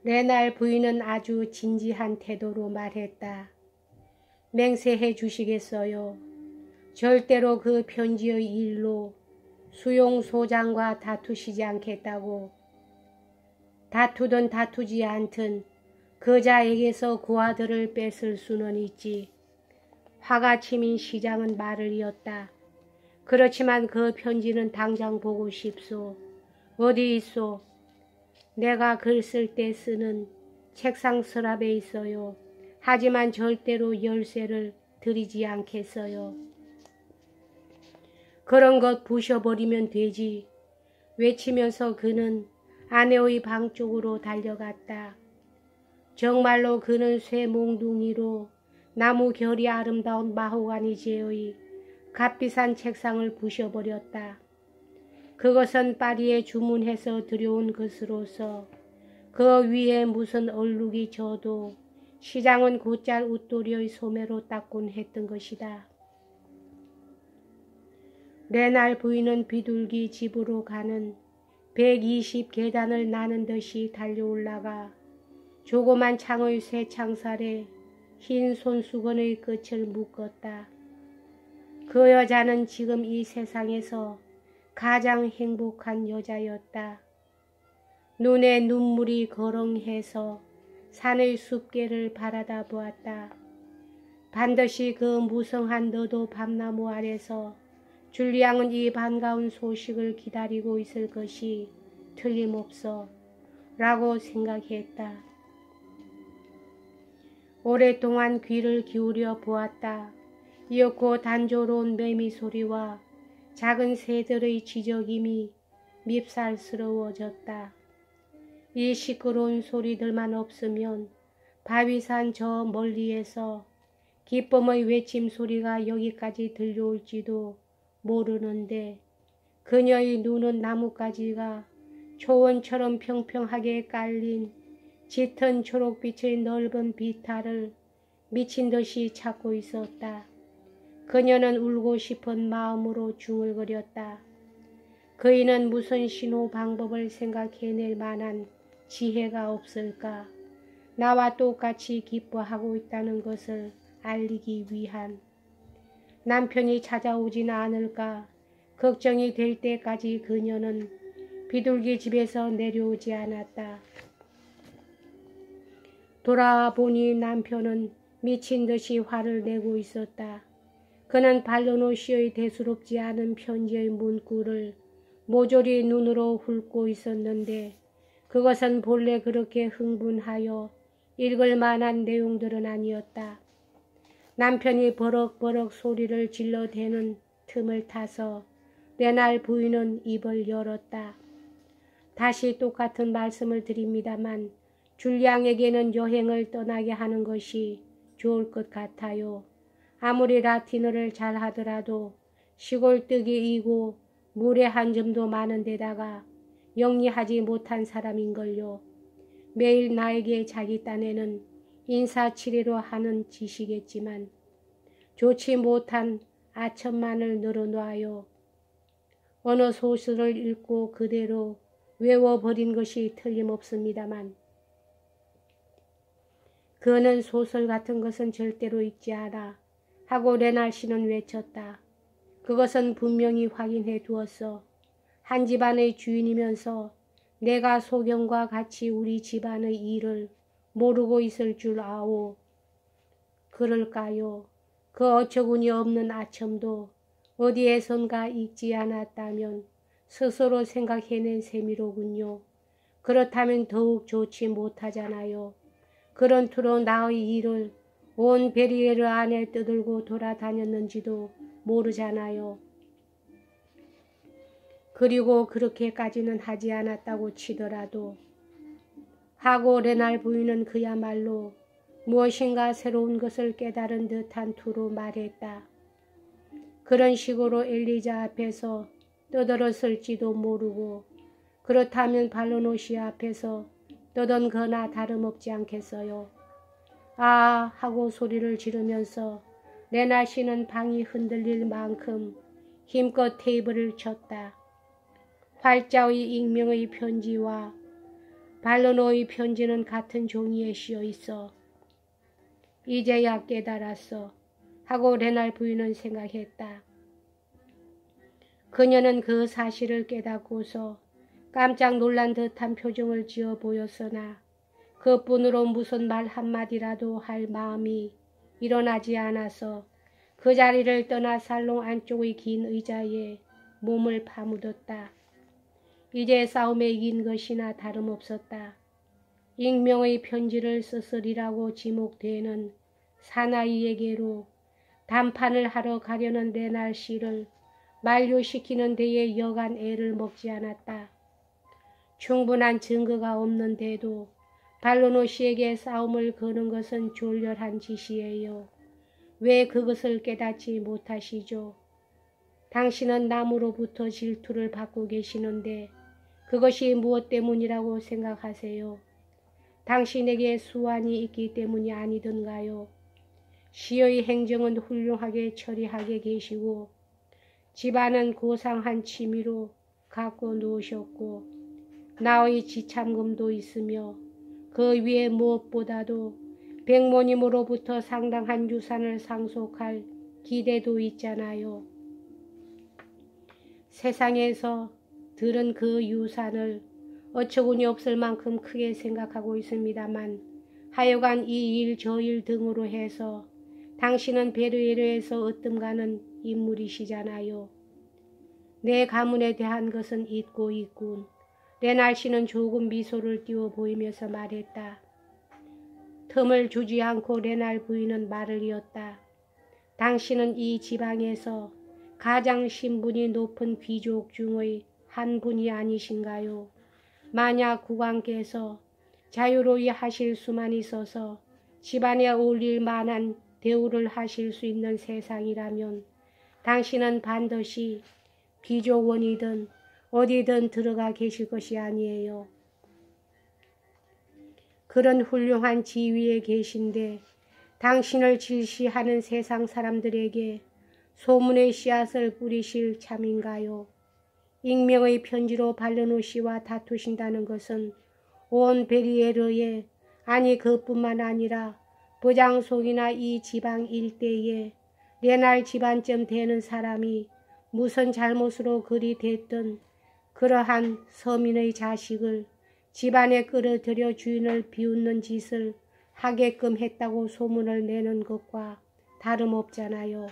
레날 부인은 아주 진지한 태도로 말했다. 맹세해 주시겠어요? 절대로 그 편지의 일로 수용 소장과 다투시지 않겠다고. 다투든 다투지 않든 그자에게서 그 아들을 뺏을 수는 있지. 화가 치민 시장은 말을 이었다. 그렇지만 그 편지는 당장 보고 싶소. 어디 있소? 내가 글 쓸 때 쓰는 책상 서랍에 있어요. 하지만 절대로 열쇠를 드리지 않겠어요. 그런 것 부셔버리면 되지. 외치면서 그는 아내의 방 쪽으로 달려갔다. 정말로 그는 쇠몽둥이로 나무 결이 아름다운 마호가니제의 값비싼 책상을 부셔버렸다. 그것은 파리에 주문해서 들여온 것으로서 그 위에 무슨 얼룩이 져도 시장은 곧잘 웃도리의 소매로 닦곤 했던 것이다. 레날 부인은 비둘기 집으로 가는 120 계단을 나는 듯이 달려올라가 조그만 창의 쇠 창살에 흰 손수건의 끝을 묶었다. 그 여자는 지금 이 세상에서 가장 행복한 여자였다. 눈에 눈물이 거렁해서 산의 숲길을 바라다 보았다. 반드시 그 무성한 너도 밤나무 아래서 줄리앙은 이 반가운 소식을 기다리고 있을 것이 틀림없어 라고 생각했다. 오랫동안 귀를 기울여 보았다. 이윽고 단조로운 매미 소리와 작은 새들의 지저김이 밉살스러워졌다. 이 시끄러운 소리들만 없으면 바위산 저 멀리에서 기쁨의 외침 소리가 여기까지 들려올지도 모르는데 그녀의 눈은 나뭇가지가 초원처럼 평평하게 깔린 짙은 초록빛의 넓은 비탈을 미친 듯이 찾고 있었다. 그녀는 울고 싶은 마음으로 중얼거렸다. 그이는 무슨 신호 방법을 생각해낼 만한 지혜가 없을까? 나와 똑같이 기뻐하고 있다는 것을 알리기 위한. 남편이 찾아오진 않을까 걱정이 될 때까지 그녀는 비둘기 집에서 내려오지 않았다. 돌아보니 남편은 미친 듯이 화를 내고 있었다. 그는 발로노시의 대수롭지 않은 편지의 문구를 모조리 눈으로 훑고 있었는데 그것은 본래 그렇게 흥분하여 읽을 만한 내용들은 아니었다. 남편이 버럭버럭 소리를 질러대는 틈을 타서 레날 부인은 입을 열었다. 다시 똑같은 말씀을 드립니다만 줄리앙에게는 여행을 떠나게 하는 것이 좋을 것 같아요. 아무리 라틴어를 잘하더라도 시골뜨기이고 무례한 점도 많은 데다가 영리하지 못한 사람인걸요. 매일 나에게 자기 딴에는 인사치레로 하는 짓이겠지만 좋지 못한 아첨만을 늘어놔요. 어느 소설을 읽고 그대로 외워버린 것이 틀림없습니다만 그는 소설 같은 것은 절대로 읽지 않아 하고 레날 씨는 외쳤다. 그것은 분명히 확인해 두었어. 한 집안의 주인이면서 내가 소경과 같이 우리 집안의 일을 모르고 있을 줄 아오. 그럴까요? 그 어처구니 없는 아첨도 어디에선가 읽지 않았다면 스스로 생각해낸 셈이로군요. 그렇다면 더욱 좋지 못하잖아요. 그런 투로 나의 일을 온 베리에르 안에 떠들고 돌아다녔는지도 모르잖아요. 그리고 그렇게까지는 하지 않았다고 치더라도 하고 레날 부인은 그야말로 무엇인가 새로운 것을 깨달은 듯한 투로 말했다. 그런 식으로 엘리자 앞에서 떠들었을지도 모르고 그렇다면 발로노시 앞에서 떠든거나 다름없지 않겠어요. 아 하고 소리를 지르면서 레날 씨는 방이 흔들릴 만큼 힘껏 테이블을 쳤다. 활자의 익명의 편지와 반론호의 편지는 같은 종이에 씌어 있어. 이제야 깨달았어 하고 레날 부인은 생각했다. 그녀는 그 사실을 깨닫고서 깜짝 놀란 듯한 표정을 지어 보였으나 그뿐으로 무슨 말 한마디라도 할 마음이 일어나지 않아서 그 자리를 떠나 살롱 안쪽의 긴 의자에 몸을 파묻었다. 이제 싸움에 이긴 것이나 다름없었다. 익명의 편지를 쓰으리라고 지목되는 사나이에게로 담판을 하러 가려는 레날 씨를 만류시키는 데에 여간 애를 먹지 않았다. 충분한 증거가 없는데도 반론호 씨에게 싸움을 거는 것은 졸렬한 짓이에요. 왜 그것을 깨닫지 못하시죠? 당신은 남으로부터 질투를 받고 계시는데 그것이 무엇 때문이라고 생각하세요? 당신에게 수완이 있기 때문이 아니던가요? 시의 행정은 훌륭하게 처리하게 계시고 집안은 고상한 취미로 갖고 놓으셨고 나의 지참금도 있으며 그 위에 무엇보다도 백모님으로부터 상당한 유산을 상속할 기대도 있잖아요. 세상에서 들은 그 유산을 어처구니 없을 만큼 크게 생각하고 있습니다만 하여간 이 일 저 일 등으로 해서 당신은 베르에르에서 으뜸가는 인물이시잖아요. 내 가문에 대한 것은 잊고 있군. 레날 씨는 조금 미소를 띄워 보이면서 말했다. 틈을 주지 않고 레날 부인은 말을 이었다. 당신은 이 지방에서 가장 신분이 높은 귀족 중의 한 분이 아니신가요? 만약 국왕께서 자유로이 하실 수만 있어서 집안에 어울릴 만한 대우를 하실 수 있는 세상이라면 당신은 반드시 귀족원이든 어디든 들어가 계실 것이 아니에요. 그런 훌륭한 지위에 계신데 당신을 질시하는 세상 사람들에게 소문의 씨앗을 뿌리실 참인가요? 익명의 편지로 반론호 씨와 다투신다는 것은 온 베리에르에 아니 그뿐만 아니라 보장속이나 이 지방 일대에 레날 집안쯤 되는 사람이 무슨 잘못으로 그리 됐든 그러한 서민의 자식을 집안에 끌어들여 주인을 비웃는 짓을 하게끔 했다고 소문을 내는 것과 다름없잖아요.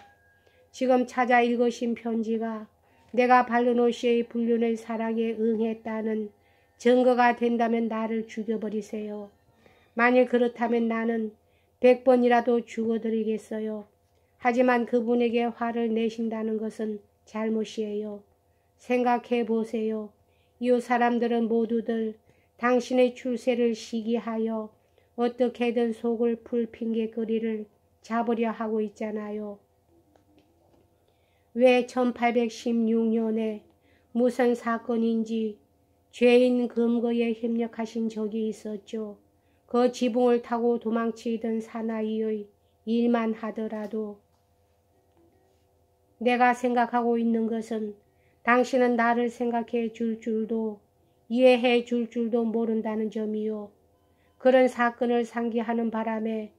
지금 찾아 읽으신 편지가 내가 반론호 씨의 불륜의 사랑에 응했다는 증거가 된다면 나를 죽여버리세요. 만일 그렇다면 나는 100번이라도 죽어드리겠어요. 하지만 그분에게 화를 내신다는 것은 잘못이에요. 생각해 보세요. 이 사람들은 모두들 당신의 출세를 시기하여 어떻게든 속을 풀 핑계거리를 잡으려 하고 있잖아요. 왜 1816년에 무슨 사건인지 죄인 검거에 협력하신 적이 있었죠. 그 지붕을 타고 도망치던 사나이의 일만 하더라도 내가 생각하고 있는 것은 당신은 나를 생각해 줄 줄도 이해해 줄 줄도 모른다는 점이요. 그런 사건을 상기하는 바람에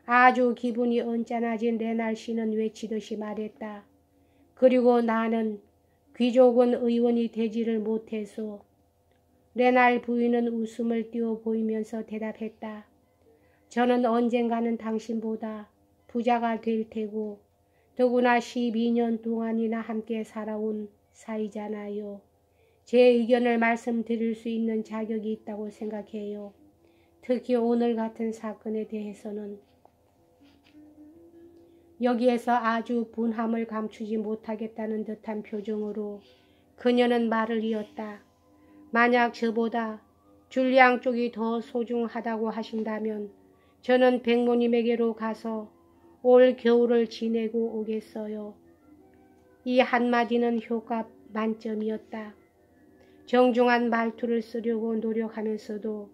아주 기분이 언짢아진 레날 씨는 외치듯이 말했다. 그리고 나는 귀족원 의원이 되지를 못해서. 레날 부인은 웃음을 띄워 보이면서 대답했다. 저는 언젠가는 당신보다 부자가 될 테고 더구나 12년 동안이나 함께 살아온 사이잖아요. 제 의견을 말씀드릴 수 있는 자격이 있다고 생각해요. 특히 오늘 같은 사건에 대해서는. 여기에서 아주 분함을 감추지 못하겠다는 듯한 표정으로 그녀는 말을 이었다. 만약 저보다 줄리앙 쪽이 더 소중하다고 하신다면 저는 백모님에게로 가서 올 겨울을 지내고 오겠어요. 이 한마디는 효과 만점이었다. 정중한 말투를 쓰려고 노력하면서도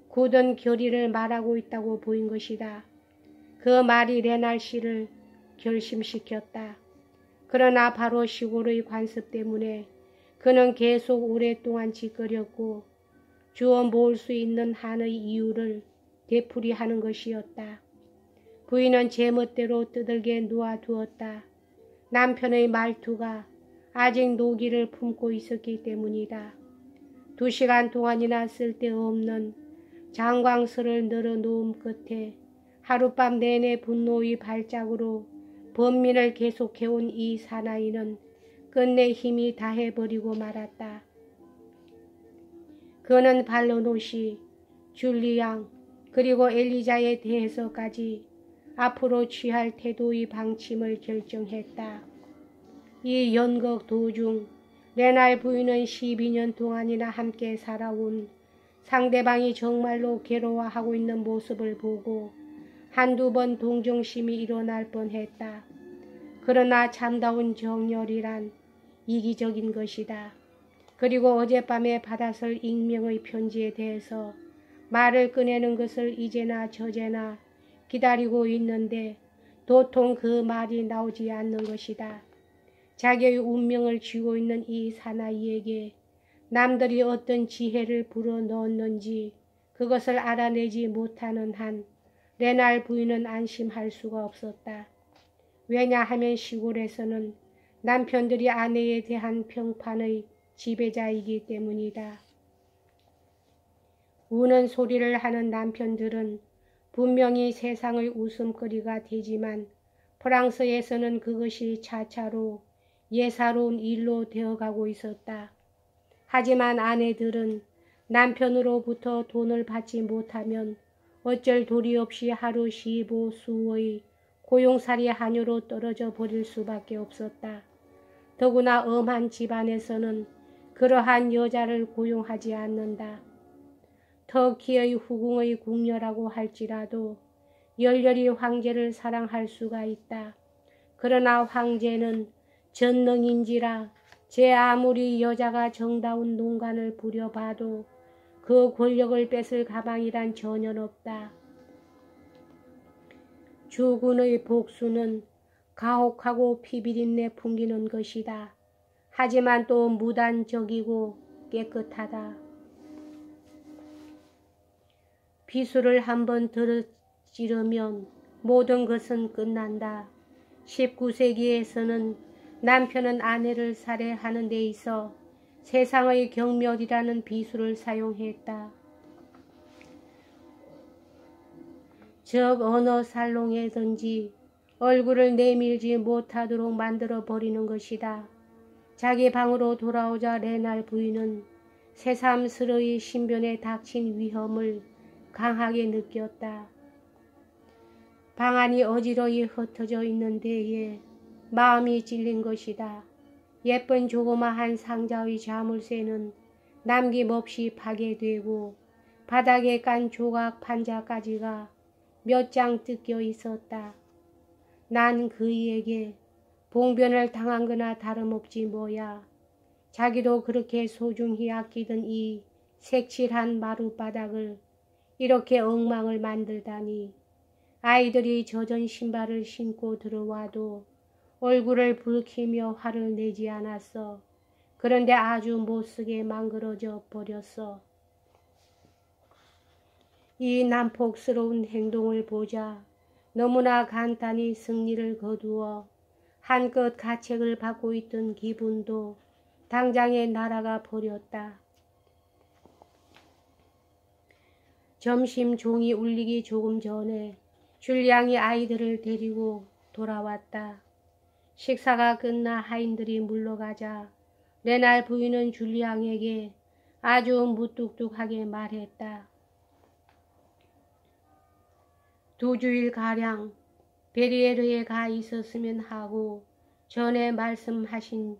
굳은 결의를 말하고 있다고 보인 것이다. 그 말이 레날 씨를 결심시켰다. 그러나 바로 시골의 관습 때문에 그는 계속 오랫동안 짓거렸고 주어 모을 수 있는 한의 이유를 되풀이하는 것이었다. 부인은 제멋대로 뜨들게 놓아두었다. 남편의 말투가 아직 노기를 품고 있었기 때문이다. 2시간 동안이나 쓸데없는 장광설을 늘어놓은 끝에 하룻밤 내내 분노의 발작으로 번민을 계속해온 이 사나이는 끝내 힘이 다해버리고 말았다. 그는 발로노시, 줄리앙, 그리고 엘리자에 대해서까지 앞으로 취할 태도의 방침을 결정했다. 이 연극 도중 레날 부인은 12년 동안이나 함께 살아온 상대방이 정말로 괴로워하고 있는 모습을 보고 한두 번 동정심이 일어날 뻔했다. 그러나 참다운 정열이란 이기적인 것이다. 그리고 어젯밤에 받아설 익명의 편지에 대해서 말을 꺼내는 것을 이제나 저제나 기다리고 있는데 도통 그 말이 나오지 않는 것이다. 자기의 운명을 쥐고 있는 이 사나이에게 남들이 어떤 지혜를 불어넣었는지 그것을 알아내지 못하는 한 레날 부인은 안심할 수가 없었다. 왜냐하면 시골에서는 남편들이 아내에 대한 평판의 지배자이기 때문이다. 우는 소리를 하는 남편들은 분명히 세상의 웃음거리가 되지만 프랑스에서는 그것이 차차로 예사로운 일로 되어가고 있었다. 하지만 아내들은 남편으로부터 돈을 받지 못하면 어쩔 도리 없이 하루 15수의 고용살이 하녀로 떨어져 버릴 수밖에 없었다. 더구나 엄한 집안에서는 그러한 여자를 고용하지 않는다. 터키의 후궁의 궁녀라고 할지라도 열렬히 황제를 사랑할 수가 있다. 그러나 황제는 전능인지라 제 아무리 여자가 정다운 농간을 부려봐도 그 권력을 뺏을 가망이란 전혀 없다. 주군의 복수는 가혹하고 피비린내 풍기는 것이다. 하지만 또 무단적이고 깨끗하다. 비수를 한번 들어찌르면 모든 것은 끝난다. 19세기에서는 남편은 아내를 살해하는 데 있어 세상의 경멸이라는 비수를 사용했다. 즉 어느 살롱에든지 얼굴을 내밀지 못하도록 만들어 버리는 것이다. 자기 방으로 돌아오자 레날 부인은 새삼스러이 신변에 닥친 위험을 강하게 느꼈다. 방안이 어지러이 흩어져 있는 데에 마음이 찔린 것이다. 예쁜 조그마한 상자의 자물쇠는 남김없이 파괴되고 바닥에 깐 조각 판자까지가 몇 장 뜯겨 있었다. 난 그이에게 봉변을 당한 거나 다름없지 뭐야. 자기도 그렇게 소중히 아끼던 이 색칠한 마룻바닥을 이렇게 엉망을 만들다니. 아이들이 젖은 신발을 신고 들어와도 얼굴을 붉히며 화를 내지 않았어. 그런데 아주 못쓰게 망그러져 버렸어. 이 난폭스러운 행동을 보자 너무나 간단히 승리를 거두어 한껏 가책을 받고 있던 기분도 당장에 날아가 버렸다. 점심 종이 울리기 조금 전에 줄리앙이 아이들을 데리고 돌아왔다. 식사가 끝나 하인들이 물러가자 레날 부인은 줄리앙에게 아주 무뚝뚝하게 말했다. 2주일가량 베리에르에 가 있었으면 하고 전에 말씀하신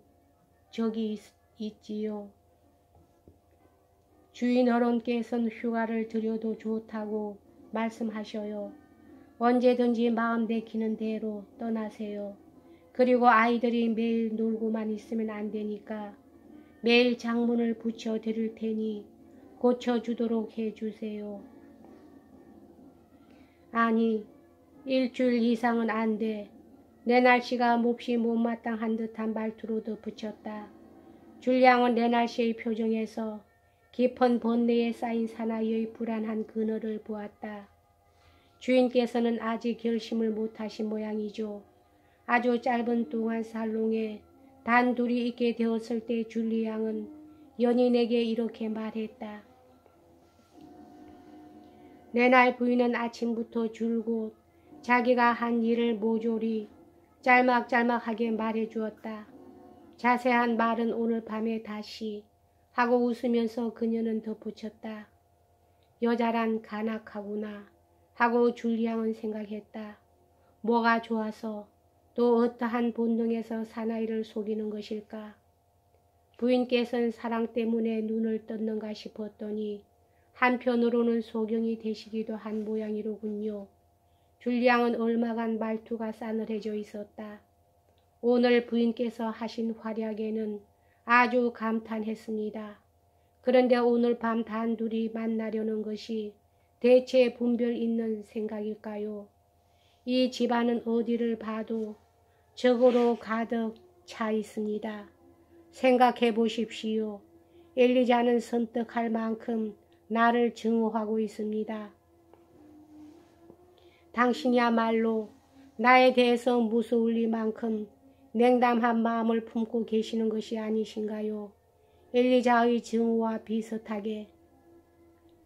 적이 있지요. 주인 어른께서는 휴가를 드려도 좋다고 말씀하셔요. 언제든지 마음 내키는 대로 떠나세요. 그리고 아이들이 매일 놀고만 있으면 안 되니까 매일 장문을 붙여 드릴 테니 고쳐주도록 해주세요. 아니, 일주일 이상은 안 돼. 레날 씨가 몹시 못마땅한 듯한 말투로 덧붙였다. 줄리앙은 레날 씨의 표정에서 깊은 번뇌에 쌓인 사나이의 불안한 그늘을 보았다. 주인께서는 아직 결심을 못하신 모양이죠. 아주 짧은 동안 살롱에 단둘이 있게 되었을 때 줄리 양은 연인에게 이렇게 말했다. 내날 부인은 아침부터 줄곧 자기가 한 일을 모조리 짤막짤막하게 말해주었다. 자세한 말은 오늘 밤에 다시 하고 웃으면서 그녀는 덧붙였다. 여자란 간악하구나 하고 줄리 양은 생각했다. 뭐가 좋아서 또 어떠한 본능에서 사나이를 속이는 것일까? 부인께서는 사랑 때문에 눈을 떴는가 싶었더니 한편으로는 소경이 되시기도 한 모양이로군요. 줄리 양은 얼마간 말투가 싸늘해져 있었다. 오늘 부인께서 하신 활약에는 아주 감탄했습니다. 그런데 오늘 밤 단둘이 만나려는 것이 대체 분별 있는 생각일까요? 이 집안은 어디를 봐도 적으로 가득 차 있습니다. 생각해 보십시오. 엘리자는 선택할 만큼 나를 증오하고 있습니다. 당신이야말로 나에 대해서 무서울 만큼 냉담한 마음을 품고 계시는 것이 아니신가요? 엘리자의 증오와 비슷하게.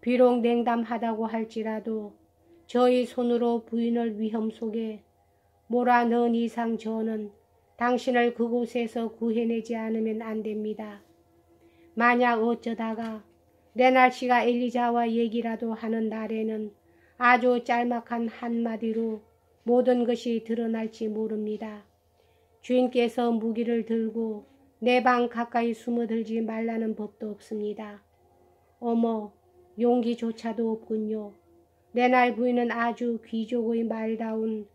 비록 냉담하다고 할지라도 저희 손으로 부인을 위험 속에 몰아넣은 이상 저는 당신을 그곳에서 구해내지 않으면 안 됩니다. 만약 어쩌다가 레날 씨가 엘리자와 얘기라도 하는 날에는 아주 짤막한 한마디로 모든 것이 드러날지 모릅니다. 주인께서 무기를 들고 내 방 가까이 숨어들지 말라는 법도 없습니다. 어머, 용기조차도 없군요. 레날 부인은 아주 귀족의 말다운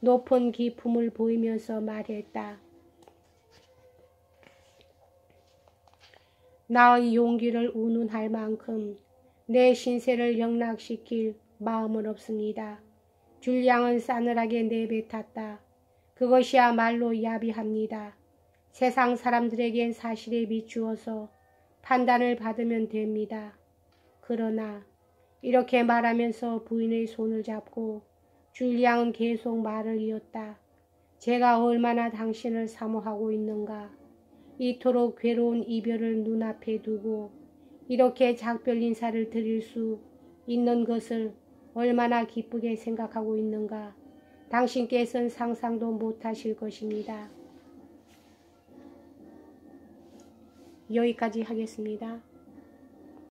높은 기품을 보이면서 말했다. 나의 용기를 운운할 만큼 내 신세를 영락시킬 마음은 없습니다. 줄리 양은 싸늘하게 내뱉었다. 그것이야말로 야비합니다. 세상 사람들에겐 사실에 비추어서 판단을 받으면 됩니다. 그러나 이렇게 말하면서 부인의 손을 잡고 줄리 양은 계속 말을 이었다. 제가 얼마나 당신을 사모하고 있는가. 이토록 괴로운 이별을 눈앞에 두고 이렇게 작별 인사를 드릴 수 있는 것을 얼마나 기쁘게 생각하고 있는가. 당신께서는 상상도 못하실 것입니다. 여기까지 하겠습니다.